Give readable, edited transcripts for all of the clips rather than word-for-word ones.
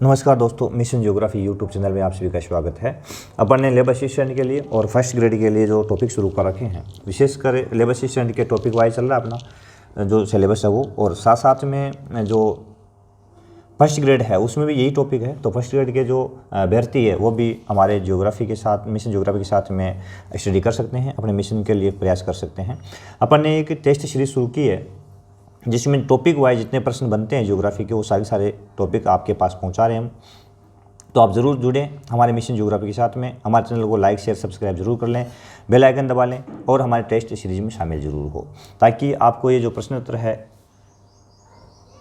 नमस्कार दोस्तों, mission geography YouTube channel में आप सभी का स्वागत है। अपन ने लेबर असिस्टेंट के लिए और फर्स्ट ग्रेड के लिए जो टॉपिक शुरू कर रखे हैं, विशेषकर लेबर असिस्टेंट के टॉपिक वाइज चल रहा है अपना जो सिलेबस है वो, और साथ साथ में जो फर्स्ट ग्रेड है उसमें भी यही टॉपिक है। तो फर्स्ट ग्रेड के जो अभ्यर्थी है वो भी हमारे ज्योग्राफी के साथ, मिशन ज्योग्राफी के साथ में स्टडी कर सकते हैं, अपने मिशन के लिए प्रयास कर सकते हैं। अपन ने एक टेस्ट सीरीज शुरू की है जिसमें टॉपिक वाइज जितने प्रश्न बनते हैं ज्योग्राफी के वो सारे टॉपिक आपके पास पहुंचा रहे हैं हम। तो आप ज़रूर जुड़ें हमारे मिशन ज्योग्राफी के साथ में, हमारे चैनल को लाइक शेयर सब्सक्राइब जरूर कर लें, बेल आइकन दबा लें और हमारे टेस्ट सीरीज में शामिल जरूर हो, ताकि आपको ये जो प्रश्न उत्तर है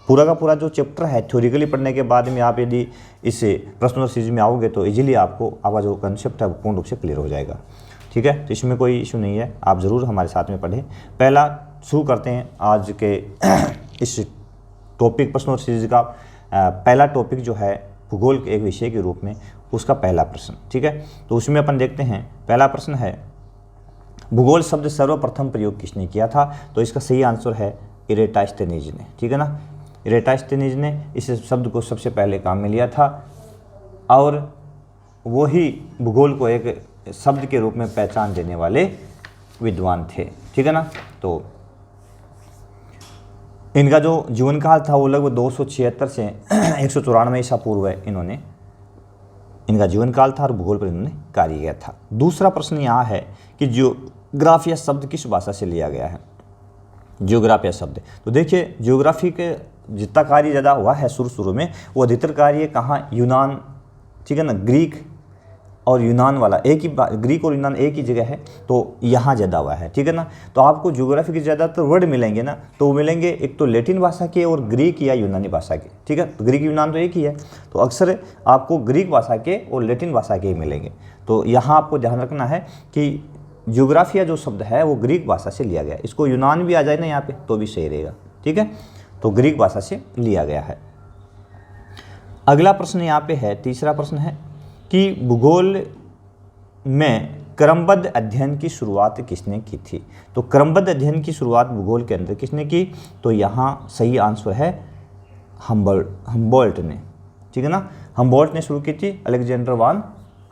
पूरा का पूरा जो चैप्टर है थ्योरिकली पढ़ने के बाद में आप यदि इस प्रश्न उत्तर सीरीज में आओगे तो इजीली आपका जो कंसेप्ट है वो पूर्ण रूप से क्लियर हो जाएगा। ठीक है, तो इसमें कोई इशू नहीं है, आप ज़रूर हमारे साथ में पढ़ें। पहला शुरू करते हैं आज के इस टॉपिक प्रश्न उत्तर सीरीज का। पहला टॉपिक जो है भूगोल के एक विषय के रूप में, उसका पहला प्रश्न। ठीक है, तो उसमें अपन देखते हैं पहला प्रश्न है, भूगोल शब्द सर्वप्रथम प्रयोग किसने किया था? तो इसका सही आंसर है इरेटास्तेनीज ने। ठीक है ना, इरेटास्तेनीज ने इस शब्द को सबसे पहले काम में लिया था और वो ही भूगोल को एक शब्द के रूप में पहचान देने वाले विद्वान थे। ठीक है ना, तो इनका जो जीवन काल था वो लगभग 276 से 194 ईसा पूर्व इन्होंने इनका जीवन काल था और भूगोल पर इन्होंने कार्य किया था। दूसरा प्रश्न यहाँ है कि जियोग्राफिया शब्द किस भाषा से लिया गया है? जियोग्राफिया शब्द, तो देखिए जियोग्राफी के जितना कार्य ज़्यादा हुआ है शुरू में, वो अधिकतर कार्य कहाँ, यूनान, ठीक है ना, ग्रीक और यूनान वाला एक ही, ग्रीक और यूनान एक ही जगह है, तो यहाँ ज़्यादा हुआ है। ठीक है ना, तो आपको ज्योग्राफी के ज़्यादातर वर्ड मिलेंगे ना, तो वो मिलेंगे एक तो लैटिन भाषा के और ग्रीक या यूनानी भाषा के। ठीक है, तो ग्रीक यूनान तो एक ही है, तो अक्सर आपको ग्रीक भाषा के और लैटिन भाषा के ही मिलेंगे। तो यहाँ आपको ध्यान रखना है कि ज्योग्राफिया जो शब्द है वो ग्रीक भाषा से लिया गया है। इसको यूनान भी आ जाए ना यहाँ पे तो भी सही रहेगा। ठीक है, तो ग्रीक भाषा से लिया गया है। अगला प्रश्न यहाँ पे है, तीसरा प्रश्न है कि भूगोल में क्रमबद्ध अध्ययन की शुरुआत किसने की थी? तो क्रमबद्ध अध्ययन की शुरुआत भूगोल के अंदर किसने की? तो यहाँ सही आंसर है हम्बोल्ट ने। ठीक है ना, हम्बोल्ट ने शुरू की थी, अलेक्जेंडर वान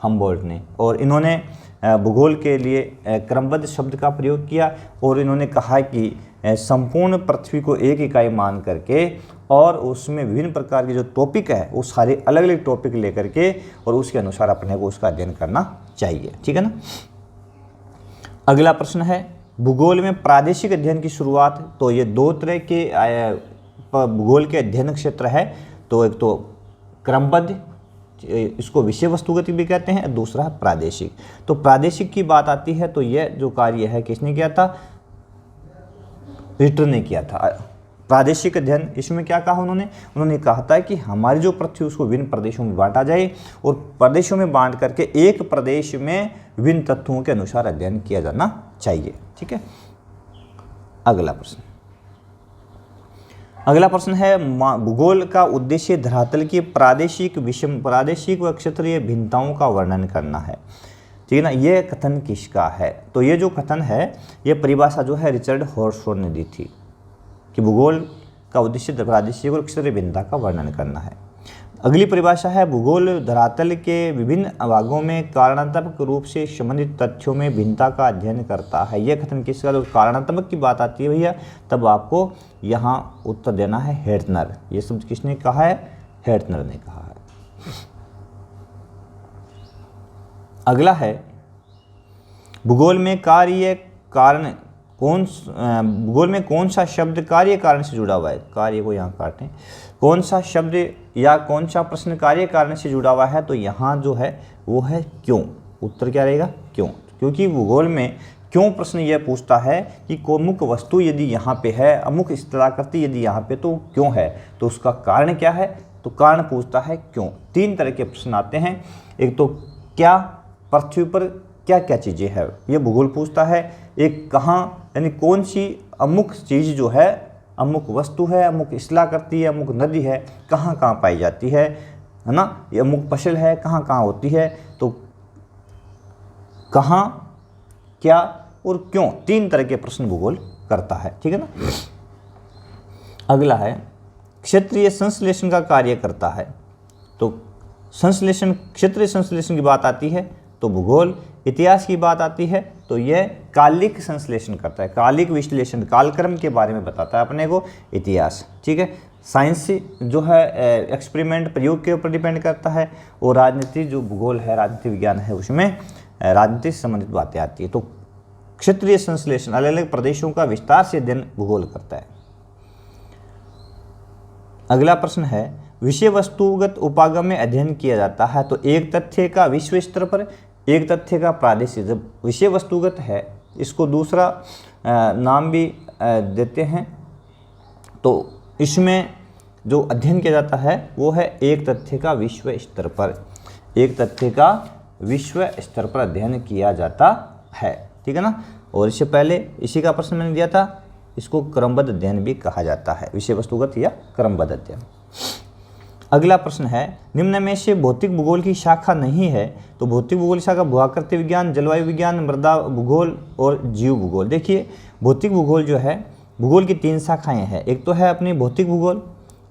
हम्बोल्ट ने, और इन्होंने भूगोल के लिए क्रमबद्ध शब्द का प्रयोग किया और इन्होंने कहा कि संपूर्ण पृथ्वी को एक इकाई मान करके और उसमें विभिन्न प्रकार के जो टॉपिक है वो सारे अलग अलग टॉपिक लेकर के और उसके अनुसार अपने को उसका अध्ययन करना चाहिए। ठीक है ना, अगला प्रश्न है, भूगोल में प्रादेशिक अध्ययन की शुरुआत, तो ये दो तरह के भूगोल के अध्ययन क्षेत्र है। तो एक तो क्रमबद्ध, इसको विषय वस्तुगत भी कहते हैं, दूसरा है प्रादेशिक। तो प्रादेशिक की बात आती है तो यह जो कार्य है किसने किया था? रिटर ने किया था। प्रादेशिक अध्ययन, इसमें क्या कहा उन्होंने कहा था कि हमारी जो पृथ्वी उसको विभिन्न प्रदेशों में बांटा जाए और प्रदेशों में बांट करके एक प्रदेश में विभिन्न तत्वों के अनुसार अध्ययन किया जाना चाहिए। ठीक है, अगला प्रश्न है, भूगोल का उद्देश्य धरातल की प्रादेशिक व क्षेत्रीय भिन्नताओं का वर्णन करना है। ठीक है ना, ये कथन किसका है? तो ये जो कथन है, ये परिभाषा जो है रिचर्ड हॉवर्ड ने दी थी कि भूगोल का उद्देश्य प्रादेशिक और क्षेत्रीय भिन्नता का वर्णन करना है। अगली परिभाषा है, भूगोल धरातल के विभिन्न भागों में कारणात्मक रूप से संबंधित तथ्यों में भिन्नता का अध्ययन करता है। यह कथन किसका? तो कारणात्मक की बात आती है भैया, तब आपको यहाँ उत्तर देना है हेर्टनर। ये शब्द किसने कहा है? हेर्टनर ने कहा है। अगला है, भूगोल में भूगोल में कौन सा शब्द कार्य कारण से जुड़ा हुआ है? कार्य को यहाँ काटें, कौन सा शब्द या कौन सा प्रश्न कार्य कारण से जुड़ा हुआ है? तो यहाँ जो है वो है क्यों। उत्तर क्या रहेगा? क्यों। क्योंकि भूगोल में क्यों प्रश्न यह पूछता है कि अमुक वस्तु यदि यहाँ पे है, अमुक इस तरह करती यदि यहाँ पे, तो क्यों है, तो उसका कारण क्या है? तो कारण पूछता है क्यों। तीन तरह के प्रश्न आते हैं, एक तो क्या, पृथ्वी पर क्या क्या चीज़ें हैं, ये भूगोल पूछता है। एक कहाँ, यानी कौन सी अमुक चीज़ जो है, अमुक वस्तु है, अमुक इसला करती है, अमुक नदी है, कहाँ कहाँ पाई जाती है ना, ये अमुक फसल है, कहाँ कहाँ होती है। तो कहाँ, क्या और क्यों, तीन तरह के प्रश्न भूगोल करता है। ठीक है ना, अगला है क्षेत्रीय संश्लेषण का कार्य करता है। तो संश्लेषण, क्षेत्रीय संश्लेषण की बात आती है तो भूगोल, इतिहास की बात आती है तो यह कालिक संश्लेषण करता है, कालिक विश्लेषण, कालक्रम के बारे में बताता है अपने को इतिहास। ठीक है, साइंस जो है एक्सपेरिमेंट, प्रयोग के ऊपर डिपेंड करता है, और राजनीति जो भूगोल है, राजनीति विज्ञान है, उसमें राजनीति से संबंधित बातें आती है। तो क्षेत्रीय संश्लेषण अलग अलग प्रदेशों का विस्तार से अध्ययन भूगोल करता है। अगला प्रश्न है, विषय वस्तुगत उपागम में अध्ययन किया जाता है तो एक तथ्य का विश्व स्तर पर, एक तथ्य का प्रादेशिक। जब विषय वस्तुगत है, इसको दूसरा नाम भी देते हैं, तो इसमें जो अध्ययन किया जाता है वो है एक तथ्य का विश्व स्तर पर, एक तथ्य का विश्व स्तर पर अध्ययन किया जाता है। ठीक है ना। और इससे पहले इसी का प्रश्न मैंने दिया था, इसको क्रमबद्ध अध्ययन भी कहा जाता है, विषय वस्तुगत या क्रमबद्ध अध्ययन। अगला प्रश्न है, निम्न में से भौतिक भूगोल की शाखा नहीं है तो भौतिक भूगोल की शाखा भूआकृति विज्ञान, जलवायु विज्ञान, मृदा भूगोल और जीव भूगोल। देखिए, भौतिक भूगोल जो है, भूगोल की 3 शाखाएं हैं। एक तो है अपनी भौतिक भूगोल,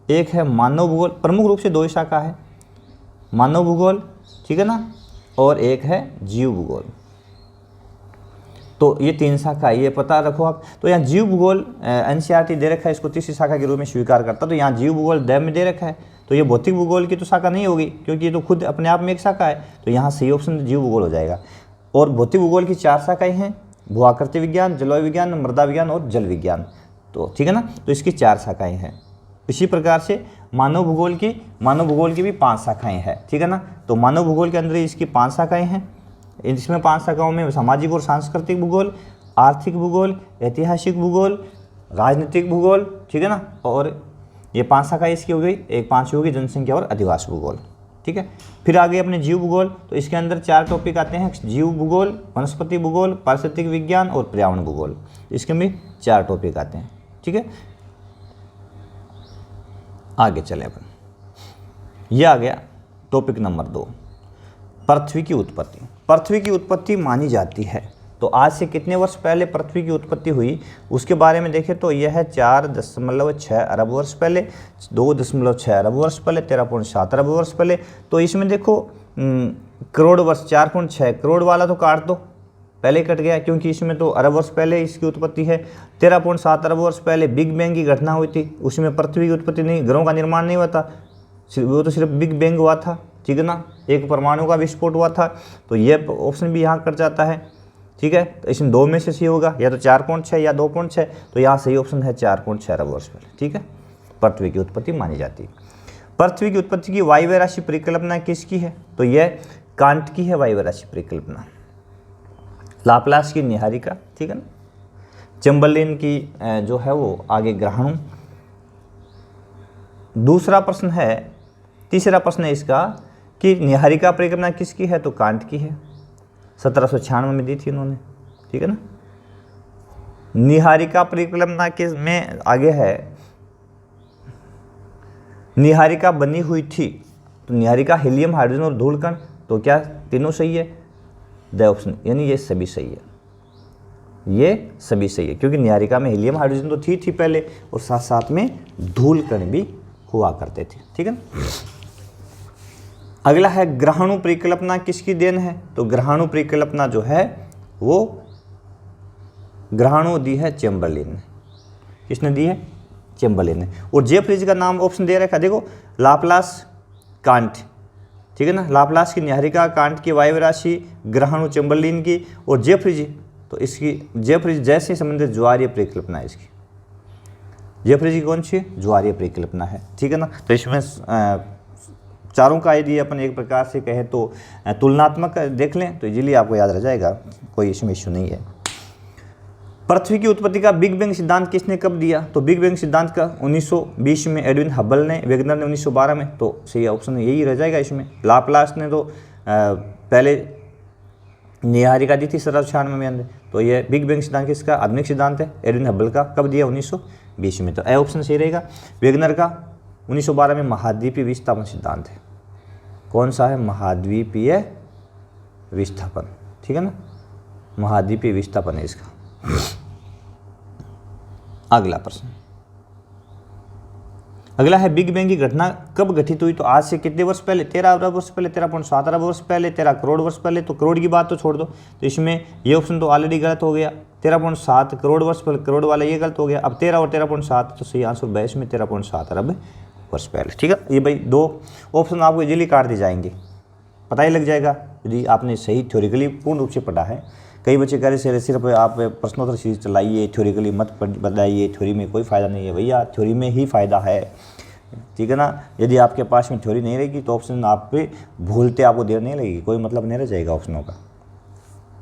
एक है मानव भूगोल, प्रमुख रूप से 2 शाखा है, मानव भूगोल, ठीक है ना, और एक है जीव भूगोल। तो ये 3 शाखा है, ये पता रखो आप। तो यहाँ जीव भूगोल एनसीईआरटी दे रखा है, इसको तीसरी शाखा के रूप में स्वीकार करता, तो यहाँ जीव भूगोल दैव में दे रखा है, तो ये भौतिक भूगोल की तो शाखा नहीं होगी, क्योंकि ये तो खुद अपने आप में एक शाखा है। तो यहाँ सही ऑप्शन जीव भूगोल हो जाएगा। और भौतिक भूगोल की 4 शाखाएं हैं, भूआकृति विज्ञान, जलवायु विज्ञान, मृदा विज्ञान और जल विज्ञान। तो ठीक है ना, तो इसकी 4 शाखाएं हैं। इसी प्रकार से मानव भूगोल की भी 5 शाखाएं हैं। ठीक है ना। तो मानव भूगोल के अंदर इसकी 5 शाखाएं हैं। इसमें 5 शाखाओं में सामाजिक और सांस्कृतिक भूगोल, आर्थिक भूगोल, ऐतिहासिक भूगोल, राजनीतिक भूगोल, ठीक है ना, और ये 5 शाखाएं इसकी हो गई। एक 5वीं होगी जनसंख्या और अधिवास भूगोल। ठीक है। फिर आगे अपने जीव भूगोल, तो इसके अंदर 4 टॉपिक आते हैं, जीव भूगोल, वनस्पति भूगोल, पारिस्थितिक विज्ञान और पर्यावरण भूगोल। इसके भी 4 टॉपिक आते हैं। ठीक है, आगे चले अपन। यह आ गया टॉपिक नंबर 2, पृथ्वी की उत्पत्ति। पृथ्वी की उत्पत्ति मानी जाती है, तो आज से कितने वर्ष पहले पृथ्वी की उत्पत्ति हुई उसके बारे में देखें तो यह है 4.6 अरब वर्ष पहले, 2.6 अरब वर्ष पहले, 13.7 अरब वर्ष पहले। तो इसमें देखो करोड़ वर्ष, 4.6 करोड़ वाला तो काट दो, पहले कट गया, क्योंकि इसमें तो अरब वर्ष पहले इसकी उत्पत्ति है। 13.7 अरब वर्ष पहले बिग बैंग की घटना हुई थी, उसमें पृथ्वी की उत्पत्ति नहीं, ग्रहों का निर्माण नहीं हुआ था, वो तो सिर्फ बिग बैंग हुआ था। ठीक है ना, एक परमाणु का विस्फोट हुआ था। तो ये ऑप्शन भी यहाँ कट जाता है। ठीक है, तो इसमें 2 में से सही होगा, या तो 4.6 या 2.6। तो यहाँ सही ऑप्शन है 4.6 अरब वर्ष पहले। ठीक है, पृथ्वी की उत्पत्ति मानी जाती है। पृथ्वी की उत्पत्ति की वायव्य राशि परिकल्पना किसकी है? तो यह कांट की है वायव्य राशि परिकल्पना। लाप्लास की निहारिका, ठीक है ना, चैम्बरलेन की जो है वो आगे ग्रहणु। दूसरा प्रश्न है, तीसरा प्रश्न है इसका कि निहारिका परिकल्पना किसकी है? तो कांट की है, 1796 में दी थी उन्होंने। ठीक है ना। निहारिका परिकल्पना के में आगे है, निहारिका बनी हुई थी, तो निहारिका हीलियम, हाइड्रोजन और धूलकण, तो क्या तीनों सही है? द ऑप्शन, यानी ये सभी सही है, ये सभी सही है, क्योंकि निहारिका में हीलियम हाइड्रोजन तो थी पहले, और साथ साथ में धूलकण भी हुआ करते थे। ठीक है ना। अगला है ग्रहाणु परिकल्पना किसकी देन है? तो ग्रहाणु परिकल्पना जो है वो ग्रहाणु दी है चैम्बरलेन ने। किसने दी है? चैम्बरलेन ने। और जेफ्रीज का नाम ऑप्शन दे रखा है, देखो, लाप्लास, कांट। ठीक है ना, लाप्लास की निहारिका, कांट की वायव्य राशि, ग्रहाणु चैम्बरलेन की, और जेफ्रीज, तो इसकी जेफ्रीज जैसे संबंधित ज्वारीय परिकल्पना है इसकी। जेफ्रीज की कौन सी? ज्वारीय परिकल्पना है। ठीक है ना। तो इसमें चारों का यदि अपन एक प्रकार से कहें तो तुलनात्मक देख लें तो इजीली आपको याद रह जाएगा, कोई इसमें इश्यू नहीं है। पृथ्वी की उत्पत्ति का बिग बैंग सिद्धांत किसने कब दिया? तो बिग बैंग सिद्धांत का 1920 में एडविन हबल ने, वेगनर ने 1912 में, तो सही ऑप्शन यही रह जाएगा इसमें। लाप्लास ने तो पहले निहारिका दी थी 1796 में अंदर, तो ये बिग बैंग सिद्धांत किसका? आधुनिक सिद्धांत है, एडविन हबल का। कब दिया? 1920 में। तो ए ऑप्शन सही रहेगा। वेगनर का 1912 में महाद्वीपीय विस्थापन सिद्धांत है। कौन सा है? महाद्वीपीय विस्थापन। ठीक है ना, महाद्वीपीय विस्थापन है इसका। अगला प्रश्न, अगला है बिग बैंग की घटना कब घटित हुई, तो आज से कितने वर्ष पहले, 13 अरब वर्ष पहले, 13.7 अरब वर्ष पहले, 13 करोड़ वर्ष पहले। तो करोड़ की बात तो छोड़ दो, तो इसमें ये ऑप्शन तो ऑलरेडी गलत हो गया। 13.7 करोड़ वर्ष पहले, करोड़ वाला ये गलत हो गया। अब 13 और 13.7, तो सही आंसर 22 में 13.7 अरब वर्ष पहले। ठीक है, ये भाई दो ऑप्शन आपको इजीली काट दिए जाएंगे, पता ही लग जाएगा यदि आपने सही थ्योरिकली पूर्ण रूप से पढ़ा है। कई बच्चे कह रहे सिर्फ आप प्रश्नोत्तर सीरीज चलाइए, थ्योरिकली मत बताइए, थ्योरी में कोई फ़ायदा नहीं है। भैया थ्योरी में ही फ़ायदा है, ठीक है ना। यदि आपके पास में थ्योरी नहीं रहेगी तो ऑप्शन आप पे भूलते आपको देर नहीं लगेगी, कोई मतलब नहीं रह जाएगा ऑप्शनों का।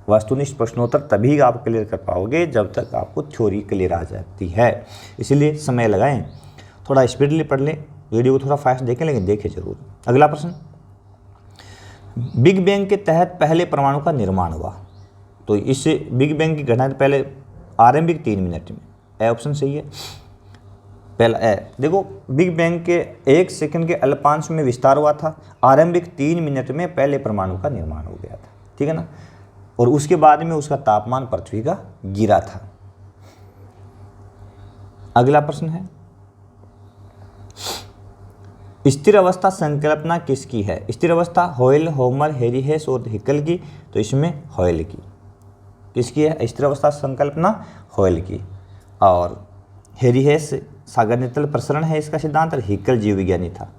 वस्तुनिष्ठ प्रश्नोत्तर तभी आप क्लियर कर पाओगे जब तक आपको थ्योरी क्लियर आ जाती है। इसीलिए समय लगाएं, थोड़ा स्पीडली पढ़ लें, वीडियो को थोड़ा फास्ट देखें, लेकिन देखें जरूर। अगला प्रश्न, बिग बैंग के तहत पहले परमाणु का निर्माण हुआ, तो इस बिग बैंग की घटना से पहले आरंभिक 3 मिनट में, ए ऑप्शन सही है। पहला ए, देखो बिग बैंग के 1 सेकंड के अल्पांश में विस्तार हुआ था, आरंभिक 3 मिनट में पहले परमाणु का निर्माण हो गया था, ठीक है ना। और उसके बाद में उसका तापमान पृथ्वी का गिरा था। अगला प्रश्न है, स्थिर अवस्था संकल्पना किसकी है। स्थिर अवस्था हॉयल, होमर, हेरी हेस और हिकल की, तो इसमें हॉयल की। किसकी है स्थिर अवस्था संकल्पना, हॉयल की। और हेरी हेस सागर नितल प्रसरण है इसका सिद्धांत, और हिकल जीव विज्ञानी था।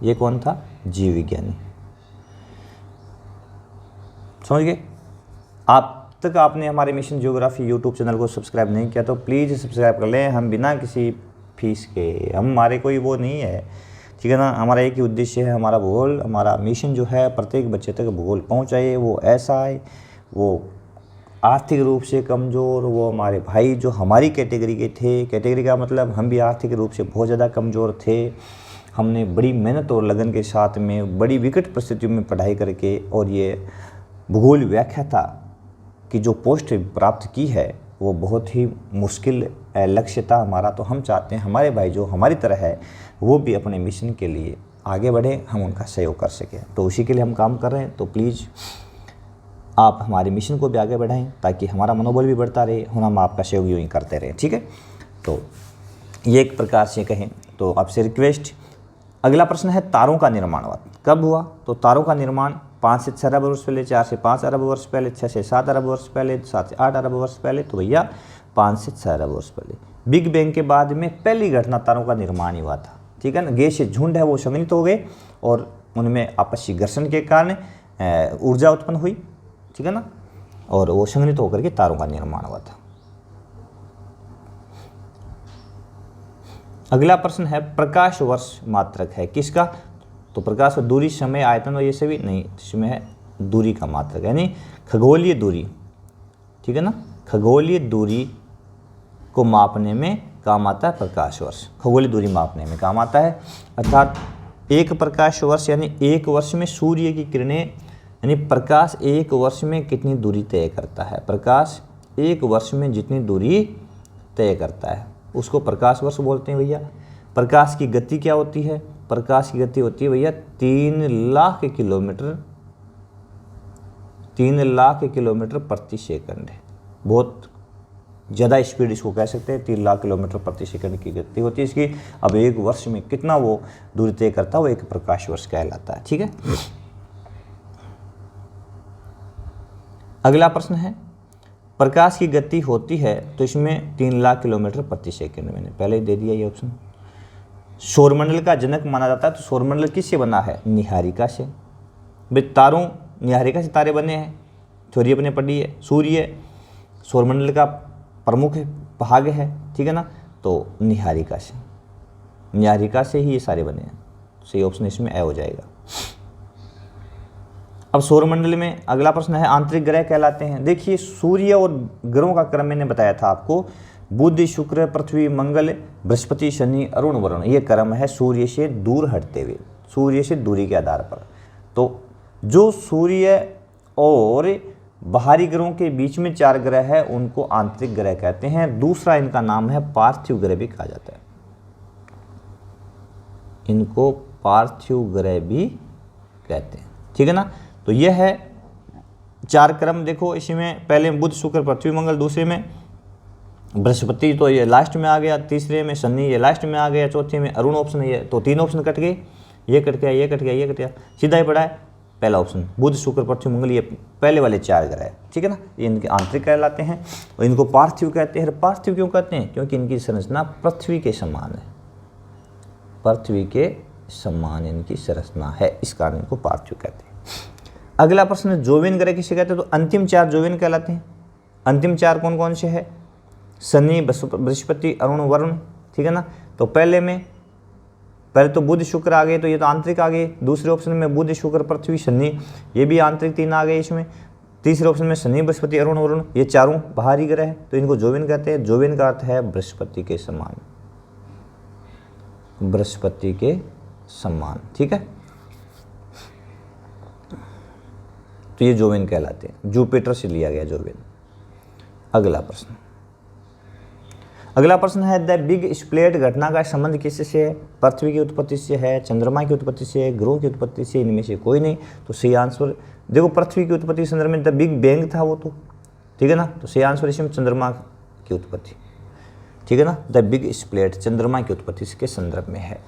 ये कौन था, जीव विज्ञानी। समझ गए। आप तक आपने हमारे मिशन ज्योग्राफी यूट्यूब चैनल को सब्सक्राइब नहीं किया तो प्लीज़ सब्सक्राइब कर लें। हम बिना किसी फीस के, हमारे कोई वो नहीं है, ठीक है ना। हमारा एक ही उद्देश्य है, हमारा भूगोल, हमारा मिशन जो है प्रत्येक बच्चे तक भूगोल पहुंचाए। वो ऐसा है, वो आर्थिक रूप से कमज़ोर, वो हमारे भाई जो हमारी कैटेगरी के थे, कैटेगरी का मतलब हम भी आर्थिक रूप से बहुत ज़्यादा कमज़ोर थे। हमने बड़ी मेहनत और लगन के साथ में बड़ी विकट परिस्थितियों में पढ़ाई करके और ये भूगोल व्याख्याता की जो पोस्ट प्राप्त की है वो बहुत ही मुश्किल लक्ष्य था हमारा। तो हम चाहते हैं हमारे भाई जो हमारी तरह है वो भी अपने मिशन के लिए आगे बढ़े, हम उनका सहयोग कर सकें। तो उसी के लिए हम काम कर रहे हैं। तो प्लीज़ आप हमारे मिशन को भी आगे बढ़ाएं ताकि हमारा मनोबल भी बढ़ता रहे और हम आपका सहयोग यूँ ही करते रहें, ठीक है। तो ये एक प्रकार से कहें तो आपसे रिक्वेस्ट। अगला प्रश्न है, तारों का निर्माण कब हुआ। तो तारों का निर्माण 5 से 6 अरब वर्ष पहले, 4 से 5 अरब वर्ष पहले, 6 से 7 अरब वर्ष पहले, 7 से 8 अरब वर्ष पहले। तो भैया 5 से 6 अरब वर्ष पहले। बिग बैंग के बाद में पहली घटना तारों का निर्माण हुआ था, ठीक है ना। गैसीय झुंड है वो संघनित हो गए और उनमें आपसी घर्षण के कारण ऊर्जा उत्पन्न हुई, ठीक है ना, और वो संघनित होकर के तारों का निर्माण हुआ था। अगला प्रश्न है, प्रकाश वर्ष मात्रक है किसका। तो प्रकाश दूरी, समय, आयतन और ये सभी नहीं, इसमें है दूरी का मात्रक, यानी खगोलीय दूरी, ठीक है ना। खगोलीय दूरी को मापने में काम आता है प्रकाश वर्ष, खगोलीय दूरी मापने में काम आता है। अर्थात एक प्रकाश वर्ष यानी एक वर्ष में सूर्य की किरणें, यानी प्रकाश एक वर्ष में कितनी दूरी तय करता है। प्रकाश एक वर्ष में जितनी दूरी तय करता है उसको प्रकाश वर्ष बोलते हैं भैया। प्रकाश की गति क्या होती है, प्रकाश की गति होती है भैया 3 लाख किलोमीटर, 3 लाख किलोमीटर प्रति सेकंड है। बहुत ज़्यादा स्पीड इसको कह सकते हैं, 3 लाख किलोमीटर प्रति सेकंड की गति होती है इसकी। अब एक वर्ष में कितना वो दूरी तय करता है वो एक प्रकाश वर्ष कहलाता है, ठीक है। अगला प्रश्न है, प्रकाश की गति होती है तो इसमें 3 लाख किलोमीटर प्रति सेकंड, मैंने पहले ही दे दिया ये ऑप्शन। सौरमंडल का जनक माना जाता है, तो सौरमंडल किससे बना है, निहारिका से। भाई तारों निहारिका से तारे बने हैं, थ्योरी अपने पढ़ी है। सूर्य सौरमंडल का प्रमुख भाग है, ठीक है ना, तो निहारिका से, निहारिका से ही ये सारे बने हैं। सही ऑप्शन इसमें ए हो जाएगा। अब सौरमंडल में अगला प्रश्न है, आंतरिक ग्रह कहलाते हैं। देखिए सूर्य और ग्रहों का क्रम मैंने बताया था आपको, बुध, शुक्र, पृथ्वी, मंगल, बृहस्पति, शनि, अरुण, वरुण, ये क्रम है सूर्य से दूर हटते हुए, सूर्य से दूरी के आधार पर। तो जो सूर्य और बाहरी ग्रहों के बीच में 4 ग्रह है उनको आंतरिक ग्रह कहते हैं। दूसरा इनका नाम है पार्थिव ग्रह भी कहा जाता है, इनको पार्थिव ग्रह भी कहते हैं, ठीक है ना। तो यह है 4 क्रम। देखो इसमें पहले बुध, शुक्र, पृथ्वी, मंगल, दूसरे में बृहस्पति तो ये लास्ट में आ गया, तीसरे में शनि ये लास्ट में आ गया, चौथे में अरुण ऑप्शन है ये, तो 3 ऑप्शन कट गए, ये कट गया, ये कट गया, ये कट गया, सीधा ही पड़ा है पहला ऑप्शन बुध शुक्र पृथ्वी मंगल, ये पहले वाले 4 ग्रह, ठीक है ना। ये इनके आंतरिक कहलाते हैं और इनको पार्थिव कहते हैं। पार्थिव क्यों कहते हैं? क्योंकि इनकी संरचना पृथ्वी के समान है, पृथ्वी के समान इनकी संरचना है, इस कारण इनको पार्थिव कहते हैं। अगला प्रश्न, जोविन ग्रह किसे कहते हैं? तो अंतिम 4 जोविन कहलाते हैं। अंतिम 4 कौन कौन से है? शनि, बृहस्पति, अरुण, वरुण, ठीक है ना। तो पहले तो बुध शुक्र आ गए, तो ये तो आंतरिक आ गए। दूसरे ऑप्शन में बुध शुक्र पृथ्वी शनि, ये भी आंतरिक 3 आ गए इसमें। तीसरे ऑप्शन में शनि, बृहस्पति, अरुण, वरुण, ये चारों बाहरी ग्रह है, तो इनको जोविन कहते हैं। जोविन का अर्थ है बृहस्पति के समान, बृहस्पति के समान, ठीक है। तो ये जोविन कहलाते हैं, जुपिटर से लिया गया जोविन। अगला प्रश्न है द बिग स्प्लिट घटना का संबंध किससे है? पृथ्वी की उत्पत्ति से है, चंद्रमा की उत्पत्ति से है, ग्रहों की उत्पत्ति से, इनमें से कोई नहीं। तो सही आंसर देखो, पृथ्वी की उत्पत्ति के संदर्भ में द बिग बैंग था वो, तो ठीक है ना। तो सही आंसर इसमें चंद्रमा की उत्पत्ति, ठीक है ना। द बिग स्प्लिट चंद्रमा की उत्पत्ति के संदर्भ में है।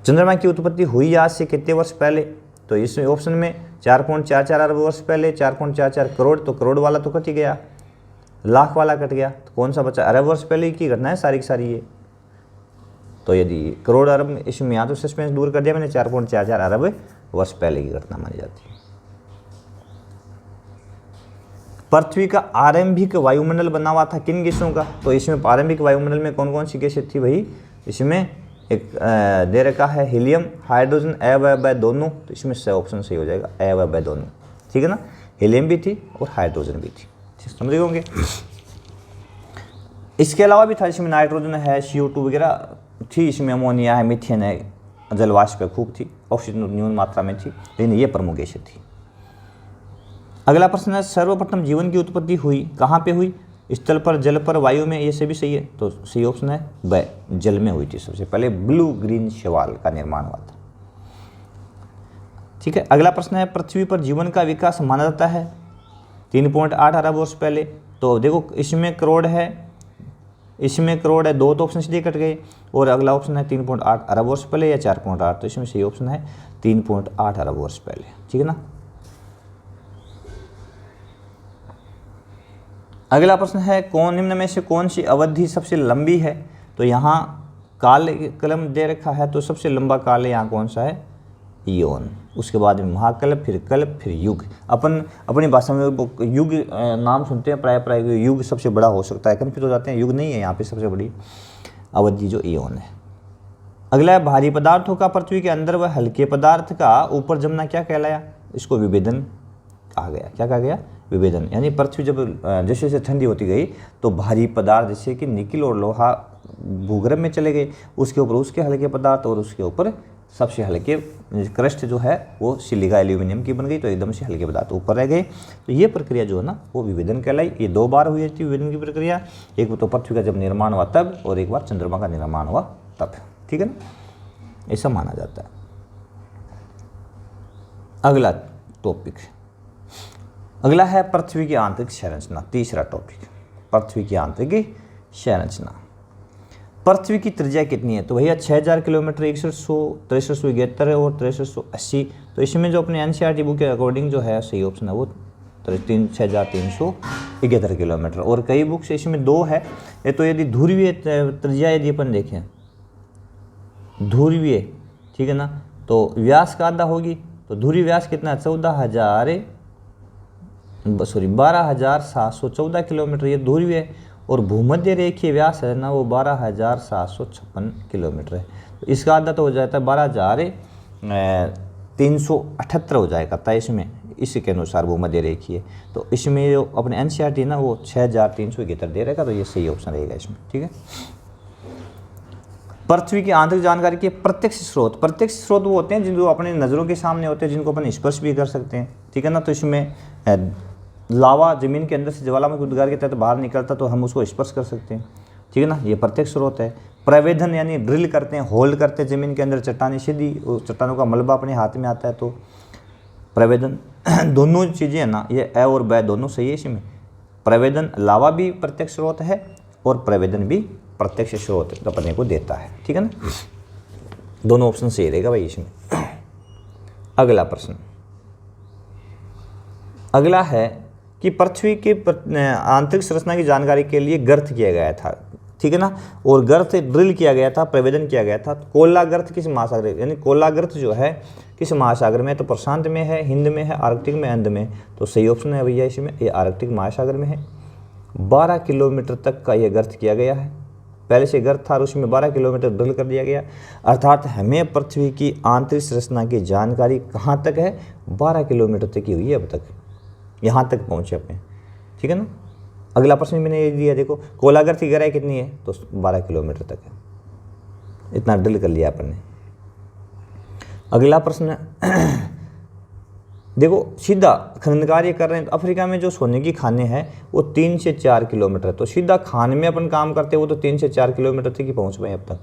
चंद्रमा की उत्पत्ति हुई आज से कितने वर्ष पहले? तो इस ऑप्शन में 4.44 अरब वर्ष पहले, 4.44 करोड़, तो करोड़ वाला तो कट ही गया, लाख वाला कट गया, तो कौन सा बचा? अरब वर्ष पहले की घटना है सारी की सारी ये। तो यदि करोड़ अरब, इसमें यहाँ तो सस्पेंस दूर कर दिया मैंने, 4.44 अरब वर्ष पहले की घटना मानी जाती है। पृथ्वी का आरंभिक वायुमंडल बना हुआ था किन गैसों का? तो इसमें आरंभिक वायुमंडल में कौन कौन सी गैसें थी भाई? इसमें एक दे रखा है हीलियम, हाइड्रोजन, अ दोनों, तो इसमें से ऑप्शन सही हो जाएगा अ दोनों, ठीक है ना। हीलियम भी थी और हाइड्रोजन भी थी, समझ होंगे। इसके अलावा भी था, इसमें नाइट्रोजन है, CO2 वगैरह थी, इसमें अमोनिया है, मीथेन है, जलवाष्प खूब थी, ऑक्सीजन न्यून मात्रा में थी, लेकिन ये प्रमुख गैसें थी। अगला प्रश्न है सर्वप्रथम जीवन की उत्पत्ति हुई कहाँ पे हुई? स्थल पर, जल पर, वायु में, ये सभी सही है। तो सही ऑप्शन है ब, जल में हुई थी सबसे पहले। ब्लू ग्रीन शैवाल का निर्माण हुआ था, ठीक है। अगला प्रश्न है पृथ्वी पर जीवन का विकास माना जाता है 3.8 अरब वर्ष पहले। तो देखो इसमें करोड़ है, इसमें करोड़ है, 2 तो ऑप्शन सीधे कट गए। और अगला ऑप्शन है 3.8 अरब वर्ष पहले या 4.8, तो इसमें सही ऑप्शन है 3.8 अरब वर्ष पहले, ठीक है ना। अगला प्रश्न है निम्न में से कौन सी अवधि सबसे लंबी है? तो यहाँ काल कलम दे रखा है, तो सबसे लंबा काल यहाँ कौन सा है? ईयोन। उसके बाद में महाकल्प, फिर कल्प, फिर युग। अपनी भाषा में युग नाम सुनते हैं प्राय युग सबसे बड़ा हो सकता है, कन्फ्यूज हो जाते हैं। युग नहीं है यहाँ पे, सबसे बड़ी अवधि जो ईयोन है। अगला है भारी पदार्थों का पृथ्वी के अंदर व हल्के पदार्थ का ऊपर जमना क्या कहलाया? इसको विभेदन कहा गया। क्या कहा गया? विभेदन। यानी पृथ्वी जब जैसे जैसे ठंडी होती गई तो भारी पदार्थ जैसे कि निकिल और लोहा भूगर्भ में चले गए, उसके ऊपर उसके हल्के पदार्थ, और उसके ऊपर सबसे हल्के क्रस्ट जो है वो सिलिका एल्यूमिनियम की बन गई, तो एकदम से हल्के पदार्थ ऊपर रह गए। तो ये प्रक्रिया जो है ना वो विभेदन कहलाई। ये 2 बार हुई थी विभेदन की प्रक्रिया, एक तो पृथ्वी का जब निर्माण हुआ तब, और एक बार चंद्रमा का निर्माण हुआ तब, ठीक है ना, ऐसा माना जाता है। अगला टॉपिक, अगला है पृथ्वी की आंतरिक संरचना। तीसरा टॉपिक, पृथ्वी की आंतरिक संरचना। पृथ्वी की त्रिज्या कितनी है? तो भैया 6000 किलोमीटर, 6100, 6371 और 6380। तो इसमें जो अपने NCERT बुक के अकॉर्डिंग जो है सही ऑप्शन है वो 6371 किलोमीटर। और कई बुक्स इसमें 2 है। ये तो यदि ध्रुवीय त्रिज्या यदि अपन देखें, ध्रुवीय, ठीक है ना, तो व्यास का आधा होगी। तो ध्रुवीय व्यास कितना है? 12,714 किलोमीटर, ये ध्रुवीय है। और भूमध्य रेखीय व्यास है ना वो 12,756 किलोमीटर है। तो इसका आधा तो हो जाता है 12,378 हो जाएगा 23 में, इसी के अनुसार भूमध्य रेखीय। तो इसमें जो अपने NCERT ना वो 6371 दे रहेगा, तो ये सही ऑप्शन रहेगा इसमें, ठीक है। पृथ्वी की आंतरिक जानकारी के प्रत्यक्ष स्रोत। प्रत्यक्ष स्रोत वो होते हैं जिनको अपने नज़रों के सामने होते हैं, जिनको अपन स्पर्श भी कर सकते हैं, ठीक है ना। तो इसमें लावा जमीन के अंदर से ज्वालामुखी उद्गार के तहत बाहर निकलता, तो हम उसको स्पर्श कर सकते हैं, ठीक है ना, ये प्रत्यक्ष स्रोत है। प्रवेदन यानी ड्रिल करते हैं, होल्ड करते हैं जमीन के अंदर चट्टानें, सीधी चट्टानों का मलबा अपने हाथ में आता है, तो प्रवेदन। दोनों चीज़ें हैं ना, ये अ और ब दोनों सही है इसमें। प्रवेदन, लावा भी प्रत्यक्ष स्रोत है, और प्रवेदन भी प्रत्यक्ष स्रोत अपने को देता है। ठीक है ना, दोनों ऑप्शन सही रहेगा भाई इसमें। अगला प्रश्न, अगला है कि पृथ्वी के आंतरिक संरचना की जानकारी के लिए गर्त किया गया था। ठीक है ना, और गर्त ड्रिल किया गया था, प्रवेदन किया गया था। कोला गर्त किस महासागर, यानी कोला गर्त जो है किस महासागर में, तो प्रशांत में है, हिंद में है, आर्कटिक में, अंध में। तो सही ऑप्शन है भैया इसमें, ये आर्कटिक महासागर में है। 12 किलोमीटर तक का यह गर्त किया गया है। पहले से गर्त था और उसमें 12 किलोमीटर ड्रिल कर दिया गया। अर्थात हमें पृथ्वी की आंतरिक संरचना की जानकारी कहाँ तक है, 12 किलोमीटर तक की हुई है अब तक, यहाँ तक पहुँचे अपने। ठीक है ना, अगला प्रश्न मैंने ये दिया, देखो कोलागर्त की गहराई कितनी है, तो 12 किलोमीटर तक है, इतना ड्रिल कर लिया अपन ने। अगला प्रश्न देखो, सीधा खनन कार्य कर रहे हैं, तो अफ्रीका में जो सोने की खानें हैं वो 3 से 4 किलोमीटर, तो सीधा खान में अपन काम करते हैं वो तो 3 से 4 किलोमीटर तक ही पहुँच गए अब तक।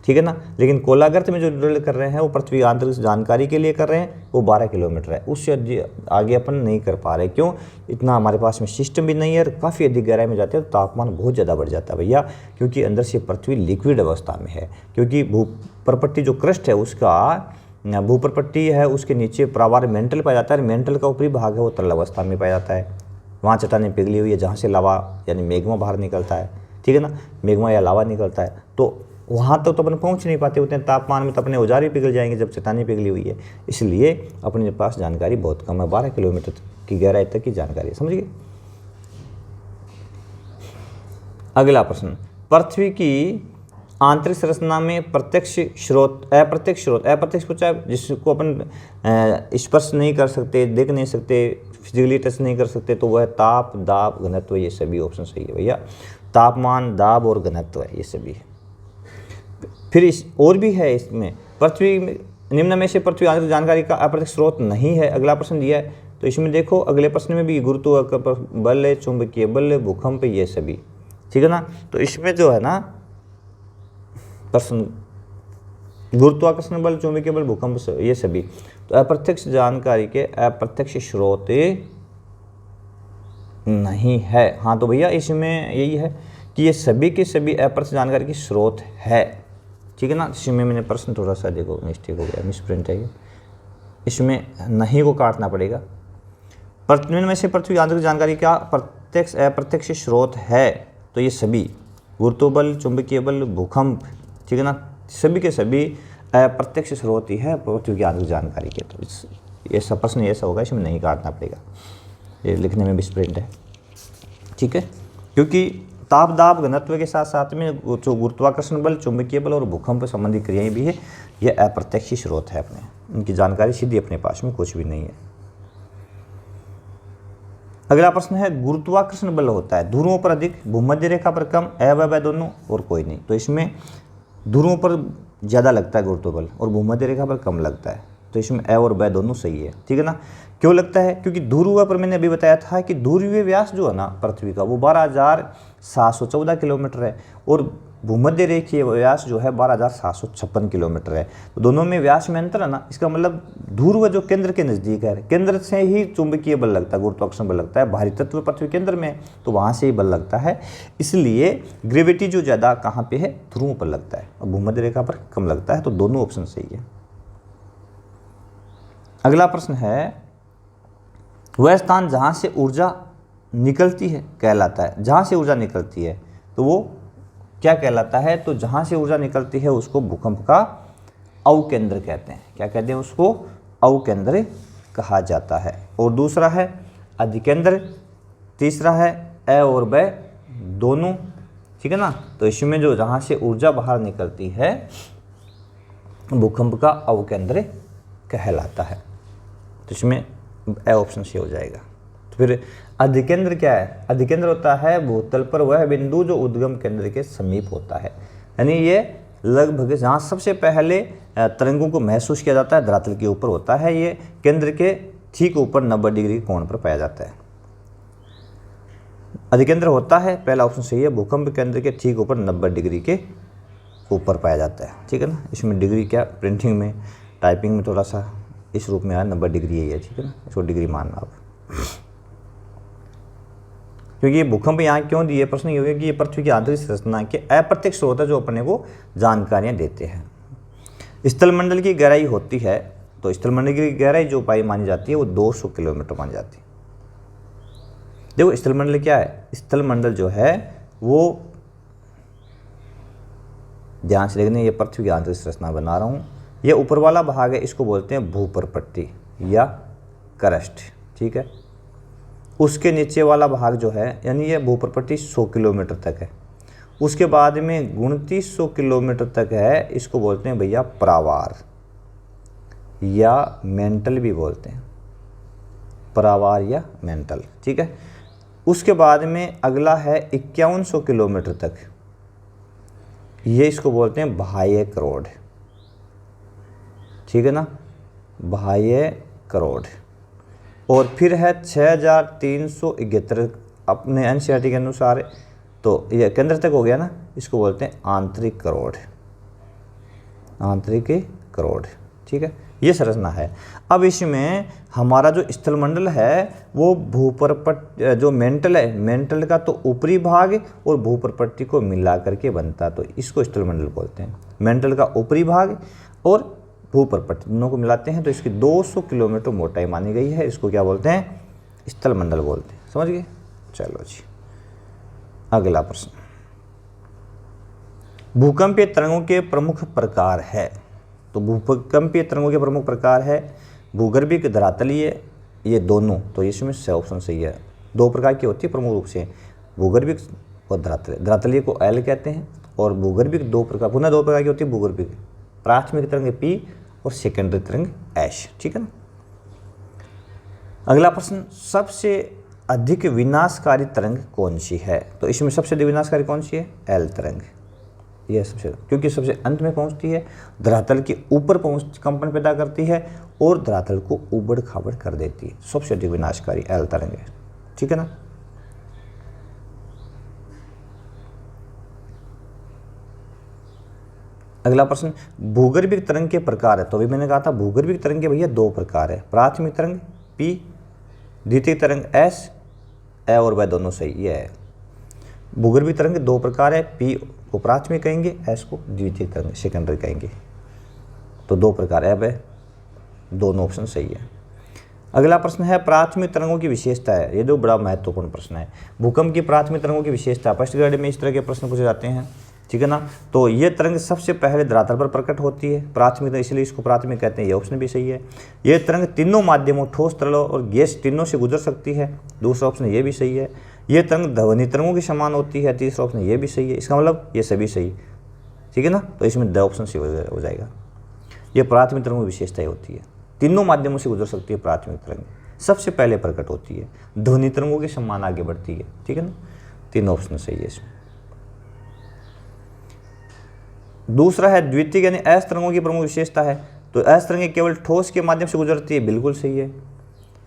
ठीक है ना, लेकिन कोलागर्त में जो ड्रिल कर रहे हैं वो पृथ्वी आंतरिक जानकारी के लिए कर रहे हैं, वो 12 किलोमीटर है, उससे आगे अपन नहीं कर पा रहे। क्यों, इतना हमारे पास में सिस्टम भी नहीं है, काफ़ी अधिक गहराई में जाते हैं तो तापमान बहुत ज़्यादा बढ़ जाता है भैया, क्योंकि अंदर से पृथ्वी लिक्विड अवस्था में है, क्योंकि भूप्रपट्टी जो क्रस्ट है उसका, भूप्रपट्टी है उसके नीचे प्रावार मेंटल पाया जाता है, मेंटल का ऊपरी भाग है वो तरल अवस्था में पाया जाता है। वहाँ चट्टानें पिघली हुई है जहाँ से लावा यानी मैग्मा बाहर निकलता है। ठीक है ना, मैग्मा या लावा निकलता है, तो वहाँ तक तो अपन पहुँच नहीं पाते, उतने तापमान में तो अपने औजार ही पिघल जाएंगे जब चट्टानें पिघली हुई है। इसलिए अपने पास जानकारी बहुत कम है, 12 किलोमीटर की गहराई तक की जानकारी, समझ गए। अगला प्रश्न, पृथ्वी की आंतरिक संरचना में प्रत्यक्ष स्रोत, अप्रत्यक्ष स्रोत, अप्रत्यक्ष पूछा जिसको अपन स्पर्श नहीं कर सकते, देख नहीं सकते, फिजिकली टच नहीं कर सकते, तो वह ताप, दाब, घनत्व, ये सभी ऑप्शन सही है भैया। तापमान, दाब और घनत्व है, ये सभी है। फिर इस और भी है इसमें, पृथ्वी निम्न में से पृथ्वी आंतरिक जानकारी का अप्रत्यक्ष स्रोत नहीं है, अगला प्रश्न दिया है। तो इसमें देखो अगले प्रश्न में भी गुरुत्वाकर्षण बल, चुंबकीय बल, भूकंप, ये सभी। ठीक है ना, तो इसमें जो है ना प्रश्न गुरुत्वाकर्षण बल, चुंबकीय बल, भूकंप, ये सभी, तो अप्रत्यक्ष जानकारी के अप्रत्यक्ष स्रोत नहीं है। हाँ तो भैया इसमें यही है कि ये सभी के सभी अप्रत्यक्ष जानकारी की स्रोत है। ठीक है ना, इसमें मैंने प्रश्न थोड़ा सा देखो मिस्टेक हो गया, मिसप्रिंट है ये, इसमें नहीं को काटना पड़ेगा। पृथ्वी में से पृथ्वी आंतरिक जानकारी का प्रत्यक्ष अप्रत्यक्ष स्रोत है, तो ये सभी गुरुत्व बल, चुंबकीय बल, भूकंप, ठीक है ना, सभी के सभी अप्रत्यक्ष स्रोत ही है पृथ्वी की आंतरिक जानकारी के। तो ये सब प्रश्न ऐसा होगा, इसमें नहीं काटना पड़ेगा, ये लिखने में मिसप्रिंट है। ठीक है, क्योंकि ताप, दाब, घनत्व के साथ साथ में जो गुरुत्वाकर्षण बल, चुंबकीय बल और भूकंप संबंधी क्रियाएं भी है, ये अप्रत्यक्ष स्रोत है अपने, इनकी जानकारी सीधी अपने पास में कुछ भी नहीं है। अगला प्रश्न है, गुरुत्वाकर्षण बल होता है ध्रुवों पर अधिक, भूमध्य रेखा पर कम, अ व दोनों और कोई नहीं। तो इसमें ध्रुवों पर ज़्यादा लगता है गुरुत्व बल और भूमध्य रेखा पर कम लगता है, तो इसमें अ और ब दोनों सही है। ठीक है ना, क्यों लगता है, क्योंकि ध्रुव पर मैंने अभी बताया था कि ध्रुवीय व्यास जो है ना पृथ्वी का वो 12,714 किलोमीटर है और भूमध्य रेखीय व्यास जो है 12,756 किलोमीटर है। तो दोनों में व्यास में अंतर है ना, इसका मतलब ध्रुव जो केंद्र के नज़दीक है, केंद्र से ही चुंबकीय बल लगता है, गुरुत्वाकर्षण बल लगता है, भारी तत्व पृथ्वी केंद्र में तो वहाँ से ही बल लगता है, इसलिए ग्रेविटी जो ज़्यादा कहाँ पे है, ध्रुवों पर लगता है और भूमध्य रेखा पर कम लगता है, तो दोनों ऑप्शन सही है। अगला प्रश्न है, वह स्थान जहाँ से ऊर्जा निकलती है कहलाता है, जहाँ से ऊर्जा निकलती है तो वो क्या कहलाता है, तो जहाँ से ऊर्जा निकलती है उसको भूकंप का अवकेंद्र कहते हैं। क्या कहते हैं उसको, अवकेंद्र कहा जाता है। और दूसरा है अधिकेंद्र, तीसरा है अ और ब दोनों। ठीक है ना, तो इसमें जो जहाँ से ऊर्जा बाहर निकलती है भूकंप का अवकेंद्र कहलाता है, तो इसमें ए ऑप्शन से हो जाएगा। तो फिर अधिकेंद्र क्या है, अधिकेंद्र होता है भूतल पर वह बिंदु जो उद्गम केंद्र के समीप होता है, यानी ये लगभग जहाँ सबसे पहले तरंगों को महसूस किया जाता है धरातल के ऊपर होता है, ये केंद्र के ठीक ऊपर 90 डिग्री कोण पर पाया जाता है। अधिकेंद्र होता है, पहला ऑप्शन सही है, भूकंप केंद्र के ठीक ऊपर 90 डिग्री के ऊपर पाया जाता है। ठीक है ना, इसमें डिग्री क्या प्रिंटिंग में टाइपिंग में थोड़ा सा इस रूप में आया, 90 डिग्री यही है। ठीक है ना, इसको डिग्री मानना आप। क्योंकि ये भूकंप यहाँ क्यों दिए, प्रश्न ये होगा कि ये पृथ्वी की आंतरिक संरचना के अप्रत्यक्ष स्रोत है जो अपने को जानकारियाँ देते हैं। स्थलमंडल की गहराई होती है, तो स्थलमंडल की गहराई जो पाई मानी जाती है वो 200 किलोमीटर मानी जाती है। देखो स्थलमंडल क्या है, स्थलमंडल जो है वो ध्यान से देखने, ये पृथ्वी की आंतरिक संरचना बना रहा हूँ, ये ऊपर वाला भाग है इसको बोलते हैं भूपरपट्टी या क्रस्ट, ठीक है। उसके नीचे वाला भाग जो है यानी ये भूपरपट्टी 100 किलोमीटर तक है, उसके बाद में 2900 किलोमीटर तक है, इसको बोलते हैं भैया प्रावार या मेंटल भी बोलते हैं, प्रावार या मेंटल, ठीक है। उसके बाद में अगला है 5100 किलोमीटर तक, ये इसको बोलते हैं बाह्य करोड़, ठीक है ना, बाह्य करोड़। और फिर है 6371 अपने एनसीईआरटी के अनुसार, तो ये केंद्र तक हो गया ना, इसको बोलते हैं आंतरिक करोड़, आंतरिक करोड़, ठीक है। ये संरचना है। अब इसमें हमारा जो स्थलमंडल है वो भूपरपट जो मेंटल है, मेंटल का तो ऊपरी भाग और भूपरपट्टी को मिला करके बनता, तो इसको स्थलमंडल बोलते हैं। मेंटल का ऊपरी भाग और भूपरपट्टी दोनों को मिलाते हैं तो इसकी 200 किलोमीटर मोटाई मानी गई है, इसको क्या बोलते हैं, स्थलमंडल बोलते हैं। समझ गए? चलो जी, अगला प्रश्न, भूकंपीय तरंगों के प्रमुख प्रकार है। तो भूकंपीय तरंगों के प्रमुख प्रकार है भूगर्भिक, धरातलीय, ये दोनों, तो इसमें से ऑप्शन सही है। दो प्रकार की होती है प्रमुख रूप से, भूगर्भिक और धरातलीय। धरातलीय को एल कहते हैं और भूगर्भिक दो प्रकार, पुनः दो प्रकार की होती है भूगर्भिक, प्राथमिक तरंग पी और सेकेंडरी तरंग एच, ठीक है ना। अगला प्रश्न, सबसे अधिक विनाशकारी तरंग कौन सी है। तो इसमें सबसे अधिक विनाशकारी कौन सी है, एल तरंग, यह सबसे, क्योंकि सबसे अंत में पहुंचती है, धरातल के ऊपर पहुंच कंपन पैदा करती है और धरातल को उबड़ खाबड़ कर देती है, सबसे अधिक विनाशकारी एल तरंग है, ठीक है ना। अगला प्रश्न, भूगर्भिक तरंग के प्रकार है। तो अभी मैंने कहा था भूगर्भिक तरंग के भैया दो प्रकार है, प्राथमिक तरंग पी, द्वितीय तरंग एस, ए और वह दोनों सही है। भूगर्भिक तरंग दो प्रकार है, पी को प्राथमिक कहेंगे, एस को द्वितीय तरंग सेकेंडरी कहेंगे, तो दो प्रकार है, अब दोनों ऑप्शन सही है। अगला प्रश्न है प्राथमिक तरंगों की विशेषता है, ये दो बड़ा महत्वपूर्ण प्रश्न है। भूकंप की प्राथमिक तरंगों की विशेषता, फर्स्ट ग्रेड में इस तरह के प्रश्न पूछे जाते हैं, ठीक है ना। तो ये तरंग सबसे पहले धरातल पर प्रकट होती है, प्राथमिक, इसलिए इसको प्राथमिक कहते हैं, ये ऑप्शन भी सही है। ये तरंग तीनों माध्यमों ठोस, तरल और गैस तीनों से गुजर सकती है, दूसरा ऑप्शन ये भी सही है। ये तरंग ध्वनि तरंगों के समान होती है, तीसरा ऑप्शन ये भी सही है। इसका मतलब ये सभी सही, ठीक है ना, तो इसमें द ऑप्शन सही हो जाएगा। ये प्राथमिक तरंगों की विशेषता होती है, तीनों माध्यमों से गुजर सकती है प्राथमिक तरंग, सबसे पहले प्रकट होती है, ध्वनि तरंगों के समान आगे बढ़ती है, ठीक है ना, तीनों ऑप्शन सही है इसमें। दूसरा है द्वितीय यानी एस तरंगों की प्रमुख विशेषता है। तो एस तरंगें केवल ठोस के माध्यम से गुजरती है, बिल्कुल सही है।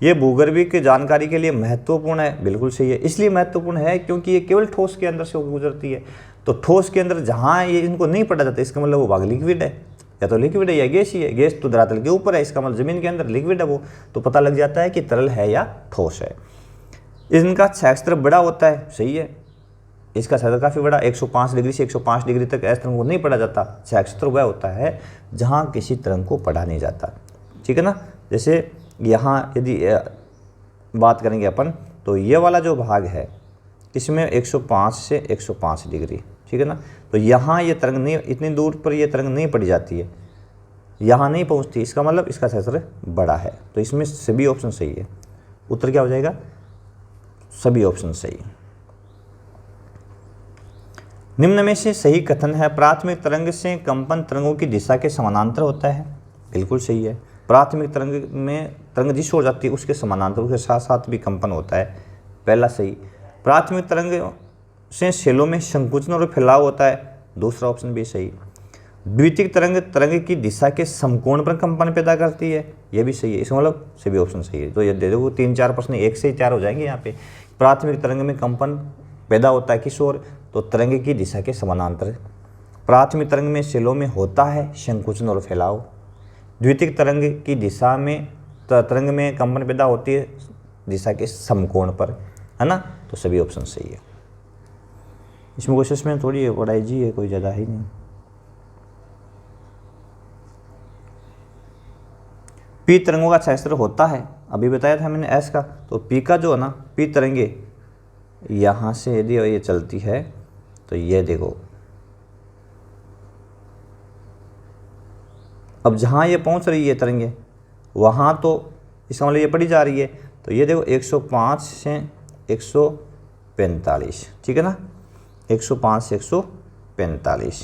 ये भूगर्भिक जानकारी के लिए महत्वपूर्ण है, बिल्कुल सही है। इसलिए महत्वपूर्ण है क्योंकि ये केवल ठोस के अंदर से होकर गुजरती है, तो ठोस के अंदर जहाँ ये इनको नहीं पड़ा जाता, इसका मतलब वो भाग लिक्विड है, या तो लिक्विड है या गैस ही है। गैस तो धरातल के ऊपर है, इसका मतलब जमीन के अंदर लिक्विड है वो, तो पता लग जाता है कि तरल है या ठोस है। इनका क्षेत्र बड़ा होता है, सही है, इसका क्षेत्र काफ़ी बड़ा, 105 डिग्री से 105 डिग्री तक एस तरंग को नहीं पढ़ा जाता। क्षेत्र वह होता है जहाँ किसी तरंग को पढ़ा नहीं जाता, ठीक है ना। जैसे यहाँ यदि बात करेंगे अपन, तो ये वाला जो भाग है इसमें 105 से 105 डिग्री, ठीक है ना। तो यहाँ ये तरंग नहीं, इतनी दूर पर ये तरंग नहीं पड़ी जाती है, यहाँ नहीं पहुँचती, इसका मतलब इसका क्षेत्र बड़ा है। तो इसमें सभी ऑप्शन सही है, उत्तर क्या हो जाएगा, सभी ऑप्शन सही। निम्न में से सही कथन है प्राथमिक तरंग से कंपन तरंगों की दिशा के समानांतर होता है, बिल्कुल सही है। प्राथमिक तरंग में तरंग जिस हो जाती है उसके समानांतर, उसके साथ साथ भी कंपन होता है, पहला सही। प्राथमिक तरंग से सेलों में संकुचन और फैलाव होता है, दूसरा ऑप्शन भी सही। द्वितीय तरंग तरंग की दिशा के समकोण पर कंपन पैदा करती है, यह भी सही है। इसका मतलब सभी ऑप्शन सही है। तो ये दे दो 3-4 प्रश्न, एक से ही 4 हो जाएंगे यहाँ पे। प्राथमिक तरंग में कंपन पैदा होता है किस ओर, तो तरंग की दिशा के समानांतर। प्राथमिक तरंग में सेलों में होता है संकुचन और फैलाव। द्वितीय तरंग की दिशा में तरंग में कंपन पैदा होती है दिशा के समकोण पर, है ना, तो सभी ऑप्शन सही है। इसमें क्वेश्चन में थोड़ी बड़ा इजी है, कोई ज़्यादा ही नहीं। पी तरंगों का क्षेत्र होता है, अभी बताया था मैंने एस का, तो पी का जो है ना, पी तरंगे यहाँ से यदि ये चलती है तो ये देखो, अब जहाँ ये पहुँच रही है तरंगे वहाँ तो इसका मतलब ये पड़ी जा रही है, तो ये देखो 105 से 145, ठीक है ना, 105 से 145,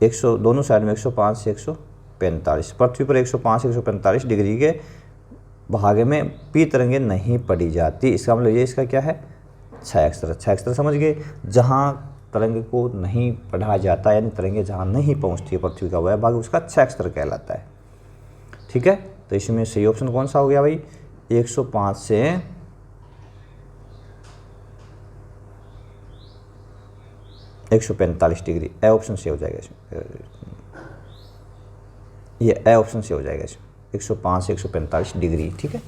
100 दोनों साइड में 105 से 145, पृथ्वी पर 105 से 145 डिग्री के भाग में पी तरंगे नहीं पड़ी जाती। इसका मतलब ये इसका क्या है, छह अक्षर समझ गए। जहाँ तरंग को नहीं पढ़ा जाता, यानी तरंगे जहाँ नहीं पहुँचती है पृथ्वी का वह भाग, उसका छह अक्षर कहलाता है। ठीक है, तो इसमें सही ऑप्शन कौन सा हो गया भाई, 105 से 145 डिग्री, ए ऑप्शन से हो जाएगा इसमें, ये ए ऑप्शन से हो जाएगा इसमें, 105 से 145 डिग्री। ठीक है,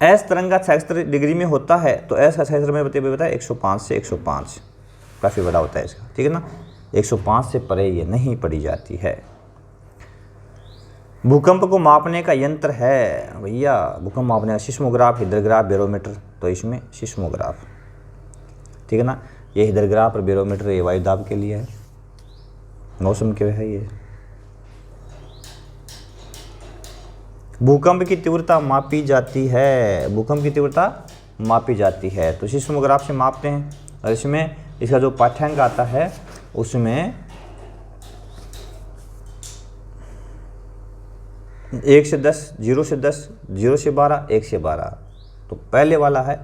एस तरंग का क्षेत्र डिग्री में होता है, तो एस का क्षेत्र में बताया 105 से 105, काफ़ी बड़ा होता है इसका, ठीक है ना, 105 से परे ये नहीं पड़ी जाती है। भूकंप को मापने का यंत्र है भैया, भूकंप मापने का सिस्मोग्राफ, हिड्रोग्राफ, बैरोमीटर, तो इसमें सिस्मोग्राफ, ठीक है ना, ये हिड्रोग्राफ और बैरोमीटर ये वायु दाब के लिए है, मौसम के है ये। भूकंप की तीव्रता मापी जाती है, भूकंप की तीव्रता मापी जाती है, तो सिस्मोग्राफ से मापते हैं, और इसमें इसका जो पाठ्यांक आता है उसमें 1 से 10, 0 से 10, 0 से 12, 1 से 12, तो पहले वाला है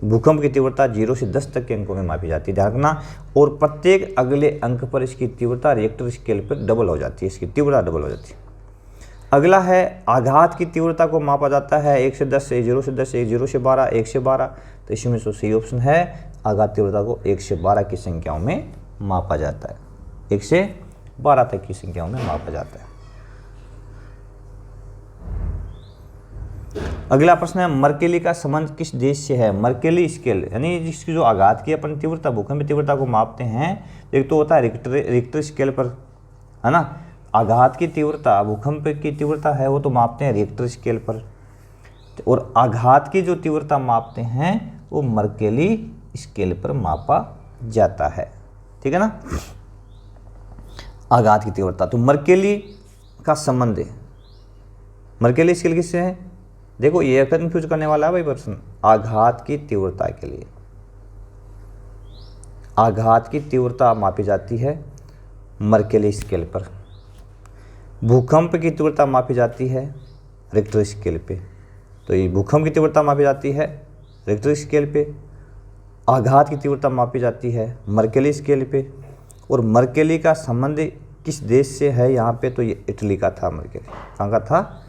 भूकंप की तीव्रता 0 से 10 तक के अंकों में मापी जाती है, ध्यान रखना, और प्रत्येक अगले अंक पर इसकी तीव्रता रिएक्टर स्केल पर डबल हो जाती है, इसकी तीव्रता डबल हो जाती है। अगला है आघात की तीव्रता को मापा जाता है 1 से 10 से, 0 से 10, 0 से 12, 1 से 12, तो इसमें तो सही ऑप्शन है, आघात तीव्रता को 1 से 12 की संख्याओं में मापा जाता है, 1 से 12 तक की संख्याओं में मापा जाता है। अगला प्रश्न है, मर्केली का संबंध किस देश से है। मर्केली स्केल यानी जिसकी जो आघात की अपन तीव्रता, भूकंप की तीव्रता को मापते हैं, एक तो होता है रिक्टर स्केल पर, है ना, आघात की तीव्रता, भूकंप की तीव्रता है वो तो मापते हैं रिक्टर स्केल पर, और आघात की जो तीव्रता मापते हैं वो मर्केली स्केल पर मापा जाता है, ठीक है ना, आघात की तीव्रता। तो मर्केली का संबंध है, मर्केली स्केल किससे है, देखो ये कंफ्यूज करने वाला है भाई प्रश्न, आघात की तीव्रता के लिए, आघात की तीव्रता मापी जाती है मर्केली स्केल पर, भूकंप की तीव्रता मापी जाती है रिक्टर स्केल पे, तो ये भूकंप की तीव्रता मापी जाती है रिक्टर स्केल पे, आघात की तीव्रता मापी जाती है मर्केली स्केल पे, और मर्केली का संबंध किस देश से है यहाँ पे, तो ये इटली का था, मर्केली कहाँ का था,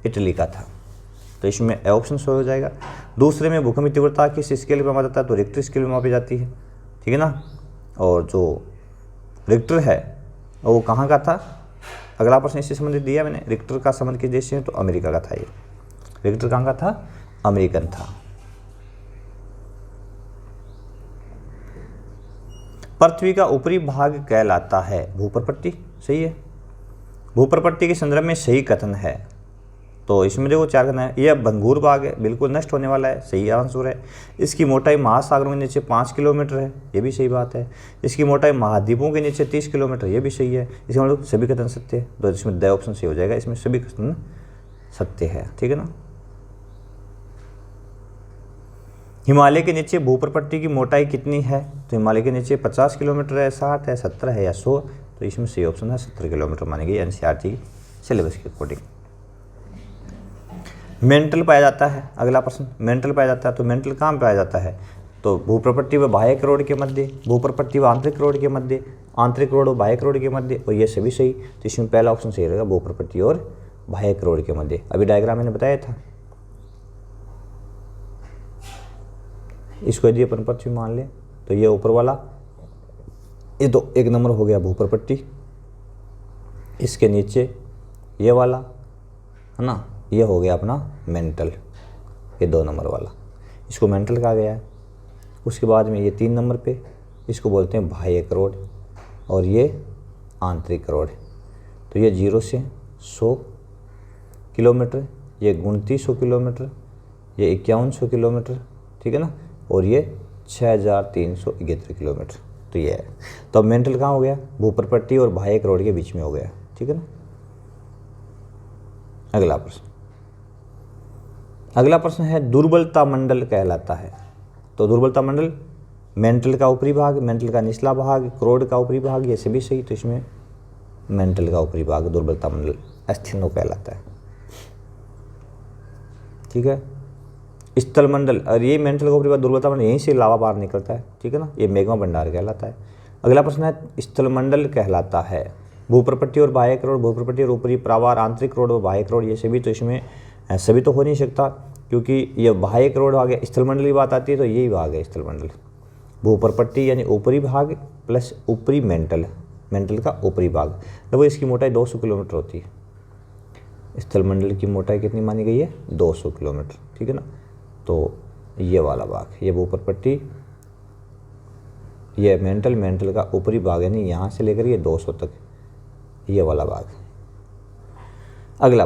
इटली का था, तो इसमें ए ऑप्शन हो जाएगा। दूसरे में भूकंप की तीव्रता किस स्केल पर मापा जाता है, तो रिक्टर स्केल में मापी जाती है, ठीक है ना, और जो रिक्टर है वो कहाँ का था, अगला प्रश्न इससे संबंधित दिया मैंने, रिक्टर का संबंध किस देश से, तो अमेरिका का था, ये रिक्टर कहाँ का था, अमेरिकन था। पृथ्वी का ऊपरी भाग कहलाता है भूप्रपट्टी, सही है, भूप्रपट्टी के संदर्भ में सही कथन है, तो इसमें देखो 4 कथन है, यह भंगूर भाग है, बिल्कुल नष्ट होने वाला है, सही आंसर है। इसकी मोटाई महासागरों के नीचे 5 किलोमीटर है, ये भी सही बात है। इसकी मोटाई महाद्वीपों के नीचे 30 किलोमीटर, ये भी सही है। इसका मतलब सभी कथन सत्य है, तो इसमें द ऑप्शन सही हो जाएगा, इसमें सभी कथन सत्य है, ठीक है ना। हिमालय के नीचे भूप्रपट्टी की मोटाई कितनी है, तो हिमालय के नीचे 50 किलोमीटर है, 60 है, 70 है या 100, तो इसमें सही ऑप्शन है 70 किलोमीटर मानेगी एनसीईआरटी सिलेबस के अकॉर्डिंग। मेंटल पाया जाता है, अगला प्रश्न, मेंटल पाया जाता है, तो मेंटल कहाँ पाया जाता है, तो भूप्रपट्टी व बाह्य करोड़ के मध्य, भूप्रपट्टी व आंतरिक करोड़ के मध्य, आंतरिक करोड़ व बाह्य करोड़ के मध्य, और ये सभी सही, तो इसमें पहला ऑप्शन सही रहेगा, भूप्रपट्टी और बाह्य करोड़ के मध्य। अभी डायग्राम मैंने बताया था, इसको यदि अपन पृथ्वी मान ले तो ये ऊपर वाला, ये तो 1 नंबर हो गया भूप्रपट्टी, इसके नीचे ये वाला, है ना, ये हो गया अपना मेंटल, ये 2 नंबर वाला, इसको मेंटल कहा गया है। उसके बाद में ये 3 नंबर पे इसको बोलते हैं बाह्य करोड़ और ये आंतरिक करोड़। तो ये 0 से 100 किलोमीटर, ये 2900 किलोमीटर, ये 5100 किलोमीटर, ठीक है ना, और ये 6373 किलोमीटर। तो ये है। तो अब मेंटल कहाँ हो गया? भूप्रपट्टी और बाह्य करोड़ के बीच में हो गया, ठीक है ना। अगला प्रश्न है दुर्बलता मंडल कहलाता है। तो दुर्बलता मंडल मेंटल का ऊपरी भाग, मेंटल का निचला भाग, करोड़ का ऊपरी भाग, ये सभी सही। तो इसमें मेंटल का ऊपरी भाग दुर्बलता मंडल अस्थिनो कहलाता है, ठीक है। स्थल मंडल, और ये मेंटल का ऊपरी भाग दुर्बलता मंडल यहीं से लावा बाहर निकलता है, ठीक है ना, ये मैग्मा भंडार कहलाता है। अगला प्रश्न है स्थल मंडल कहलाता है। भूप्रपट्टी और बाह्य करोड़, भूप्रपट्टी और ऊपरी प्रावार, आंतरिक करोड़ और बाह्य करोड़, ये सभी। तो इसमें सभी तो हो नहीं सकता, क्योंकि ये बाह्य करोड़ भाग है, स्थल मंडल की बात आती है तो यही भाग है स्थल मंडल। भूप्रपट्टी यानी ऊपरी भाग प्लस ऊपरी मेंटल, मेंटल का ऊपरी भाग, लगभग इसकी मोटाई 200 किलोमीटर होती है। स्थल मंडल की मोटाई कितनी मानी गई है? 200 किलोमीटर, ठीक है ना। तो ये वाला भाग, ये भूप्रपट्टी, ये मेंटल, मेंटल का ऊपरी भाग यानी यहाँ से लेकर ये 200 तक, ये वाला भाग। अगला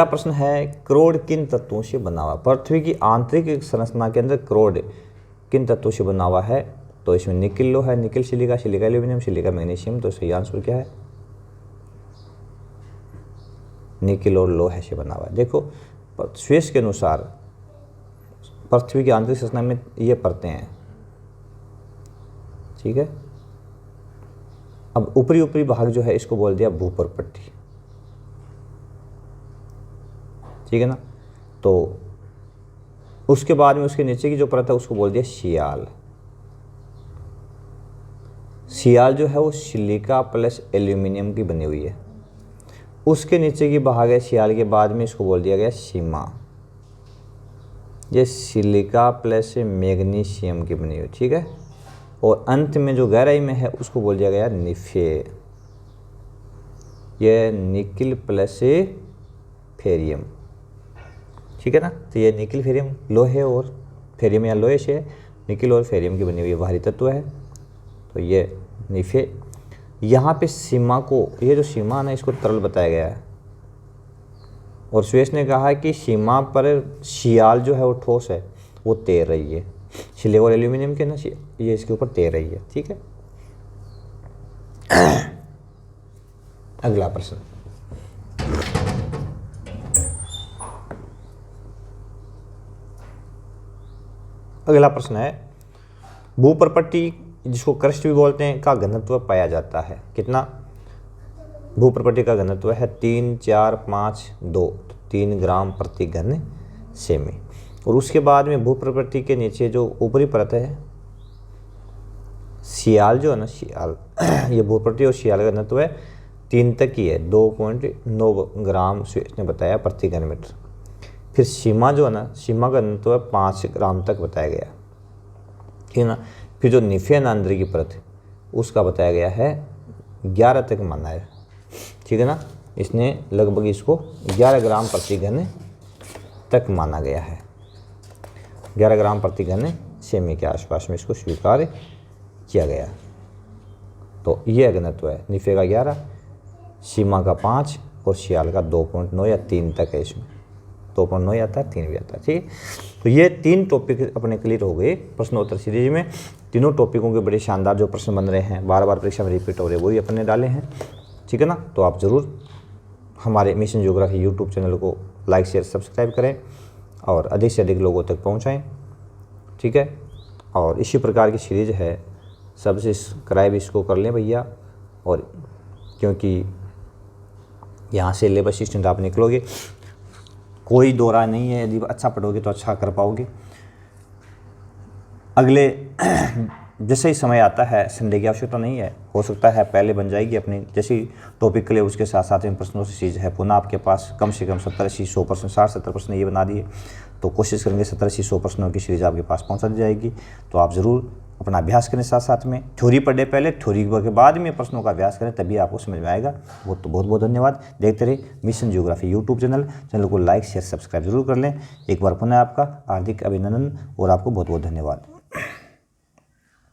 प्रश्न है करोड़ किन तत्वों से बना हुआ? पृथ्वी की आंतरिक संरचना के अंदर करोड़ किन तत्वों से बना हुआ है? तो इसमें निकिल लो है, nickel silica, silica aluminium, silica magnesium. तो सही आंसर क्या है? निकिल और लोहे से बना हुआ है। देखो स्वेस के अनुसार पृथ्वी की आंतरिक संरचना में ये परतें हैं, ठीक है। अब ऊपरी भाग जो है इसको बोल दिया भूप्रपट्टी, ठीक है ना। तो उसके बाद में उसके नीचे की जो परत है उसको बोल दिया सियाल। सियाल जो है वो सिलिका प्लस एल्यूमिनियम की बनी हुई है। उसके नीचे की भाग है सियाल के बाद में, इसको बोल दिया गया सीमा। ये सिलिका प्लस मैग्नीशियम की बनी हुई, ठीक है। और अंत में जो गहराई में है उसको बोल दिया गया निफे, ये निकिल प्लस फेरियम, ठीक है ना। तो ये निकिल फेरियम लोहे और फेरियम या लोहे से निकिल और फेरियम की बनी हुई भारी तत्व है। तो ये निफे। यहाँ पे सीमा को, ये जो सीमा है ना, इसको तरल बताया गया है। और स्वेस ने कहा कि सीमा पर सियाल जो है वो ठोस है, वो तैर रही है। सिलिका और एल्यूमिनियम के ना ये इसके ऊपर तैर रही है, ठीक है। अगला प्रश्न, है भूप्रपट्टी जिसको क्रस्ट भी बोलते हैं का घनत्व पाया जाता है कितना? भूप्रपट्टी का घनत्व है 3, 4, 5, 2, 3 ग्राम प्रति घन सेमी। और उसके बाद में भूप्रपट्टी के नीचे जो ऊपरी परत है सियाल जो है ना, सियाल ये भूप्रपट्टी और सियाल का घनत्व है 3 तक ही है, 2.9 ग्राम ने बताया प्रति घन मीटर। फिर सीमा जो है ना, सीमा का घनत्व है 5 ग्राम तक बताया गया, ठीक है ना। फिर जो निफे नांद्री की परत है उसका बताया गया है 11 तक माना है, ठीक है ना। इसने लगभग इसको 11 ग्राम प्रति घन तक माना गया है, 11 ग्राम प्रति घन सेमी के आसपास में इसको स्वीकार किया गया। तो ये घनत्व है निफे का 11, सीमा का 5 और सियाल का 2.9 या 3 तक है। इसमें 2.9 आता है, 3 भी आता है, ठीक। तो ये 3 टॉपिक अपने क्लियर हो गए प्रश्नोत्तर सीरीज में। तीनों टॉपिकों के बड़े शानदार जो प्रश्न बन रहे हैं, बार बार परीक्षा में रिपीट हो रहे हैं, वही अपने डाले हैं, ठीक है ना। तो आप ज़रूर हमारे मिशन ज्योग्राफी यूट्यूब चैनल को लाइक शेयर सब्सक्राइब करें और अधिक से अधिक लोगों तक पहुँचाएँ, ठीक है। और इसी प्रकार की सीरीज है, सब्सक्राइब इसको कर लें भैया। और क्योंकि यहाँ से लेबर असिस्टेंट आप निकलोगे, कोई दो राय नहीं है, यदि अच्छा पढ़ोगे तो अच्छा कर पाओगे। अगले जैसे ही समय आता है, संडे की आवश्यकता नहीं है, हो सकता है पहले बन जाएगी अपनी जैसी टॉपिक के लिए, उसके साथ साथ इन प्रश्नों से चीज़ है पुनः आपके पास कम से कम 70-80-100 प्रश्न, 60-70 प्रश्न ये बना दिए, तो कोशिश करेंगे 70-80-100 प्रश्नों की सीरीज आपके पास पहुंचा दी जाएगी। तो आप ज़रूर अपना अभ्यास करें, साथ साथ में थ्योरी पढ़े पहले, थ्योरी के बाद में प्रश्नों का अभ्यास करें, तभी आपको समझ में आएगा। बहुत बहुत धन्यवाद। देखते रहिए मिशन ज्योग्राफी यूट्यूब चैनल को लाइक शेयर सब्सक्राइब जरूर कर लें। एक बार पुनः आपका हार्दिक अभिनंदन और आपको बहुत बहुत धन्यवाद।